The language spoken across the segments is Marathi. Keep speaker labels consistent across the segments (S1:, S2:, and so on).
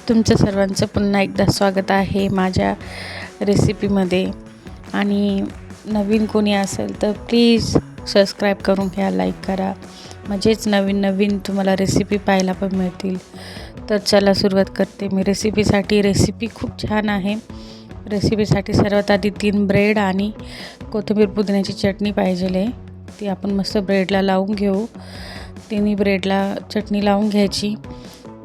S1: तुमचं सर्वांचं पुन्हा एकदा स्वागत आहे माझ्या रेसिपीमध्ये. आणि नवीन कोणी असेल तर प्लीज सबस्क्राईब करून घ्या, लाईक करा, म्हणजेच नवीन नवीन तुम्हाला रेसिपी पाहायला पण मिळतील. तर चला सुरुवात करते मी रेसिपीसाठी. रेसिपी खूप छान आहे. रेसिपीसाठी सर्वात आधी 3 ब्रेड आणि कोथिंबीर पुदिन्याची चटणी पाहिजे आहे. ती आपण मस्त ब्रेडला लावून घेऊ. तिन्ही ब्रेडला चटणी लावून घ्यायची.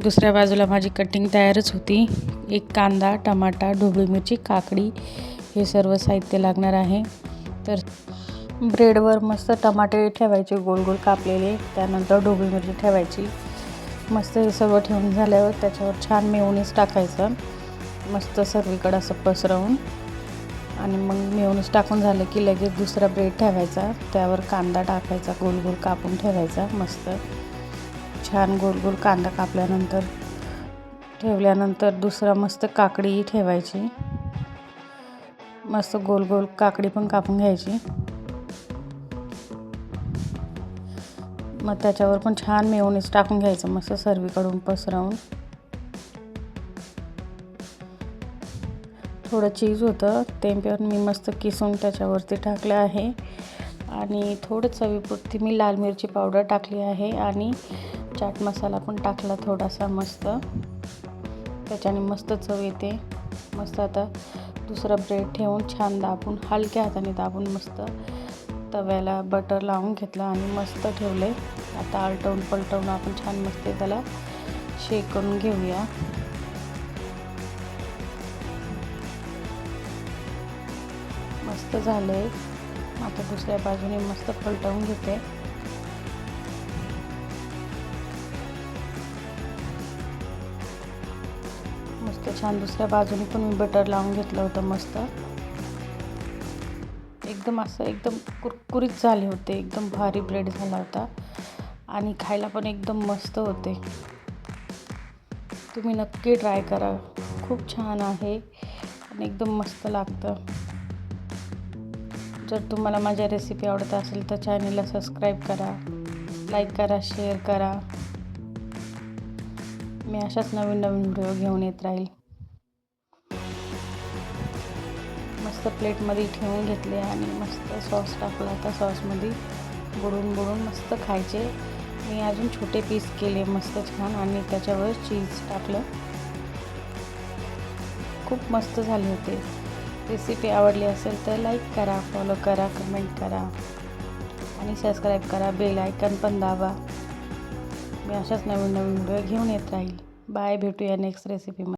S1: दुसऱ्या बाजूला माझी कटिंग तयारच होती. एक कांदा, टमाटा, ढोबळी मिरची, काकडी हे सर्व साहित्य लागणार आहे. तर ब्रेडवर मस्त टमाटे ठेवायचे गोल गोल कापलेले, त्यानंतर ढोबळी मिरची ठेवायची. मस्त हे सर्व ठेवून झाल्यावर त्याच्यावर छान मेयोनीज टाकायचं, मस्त सर्वीकडे असं पसरवून. आणि मग मेयोनीज टाकून झालं की लगेच दुसरा ब्रेड ठेवायचा, त्यावर कांदा टाकायचा, गोल गोल कापून ठेवायचा. मस्त छान गोल गोल कांदा कापल्यानंतर ठेवल्यानंतर दुसरा मस्त काकडी ठेवायची, मस्त गोल गोल काकडी पण कापून घ्यायची. मग त्याच्यावर पण छान मेयोनीज टाकून घ्यायचं, मस्त सर्वीकडून पसरवून. थोडं चीज होतं ते पण मी मस्त किसून त्याच्यावरती टाकलं आहे. आणि थोडं चवीपुरती मी लाल मिरची पावडर टाकली आहे आणि चाट मसाला पण टाकला थोडासा. मस्त त्याच्याने मस्त चव येते. मस्त आता दुसरा ब्रेड ठेवून छान दाबून, हलक्या हाताने दाबून मस्त तव्याला बटर लावून घेतलं आणि मस्त ठेवले. आता आलटवून पलटवून आपण छान मस्त त्याला शेक करून घेऊया. मस्त झाले. आता दुसऱ्या बाजूने मस्त पलटवून घेते. मस्त छान दुसऱ्या बाजूने पण मी बटर लावून घेतलं होतं. मस्त एकदम असं एकदम कुरकुरीत झाले होते. एकदम भारी ब्रेड झाला होता आणि खायला पण एकदम मस्त होते. तुम्ही नक्की ट्राय करा, खूप छान आहे आणि एकदम मस्त लागतं. जर तुम्हाला माझ्या रेसिपी आवडत असेल तर चॅनलला सबस्क्राईब करा, लाईक करा, शेअर करा. मी अशाच नवीन नवीन व्हिडिओ घेऊन येत राहील. मस्त प्लेटमध्ये ठेवून घेतले आणि मस्त सॉस टाकला. आता सॉसमध्ये बुडून बुडून मस्त खायचे. मी अजून छोटे पीस केले मस्त छान आणि त्याच्यावर चीज टाकलं. खूप मस्त झाले होते. रेसिपी आवडली असेल तर लाईक करा, फॉलो करा, कमेंट करा आणि सबस्क्राईब करा. बेल आयकन पण दाबा. मी अशाच नवीन नवीन व्हिडिओ घेऊन येत राहील. बाय, भेटूया नेक्स्ट रेसिपीमध्ये.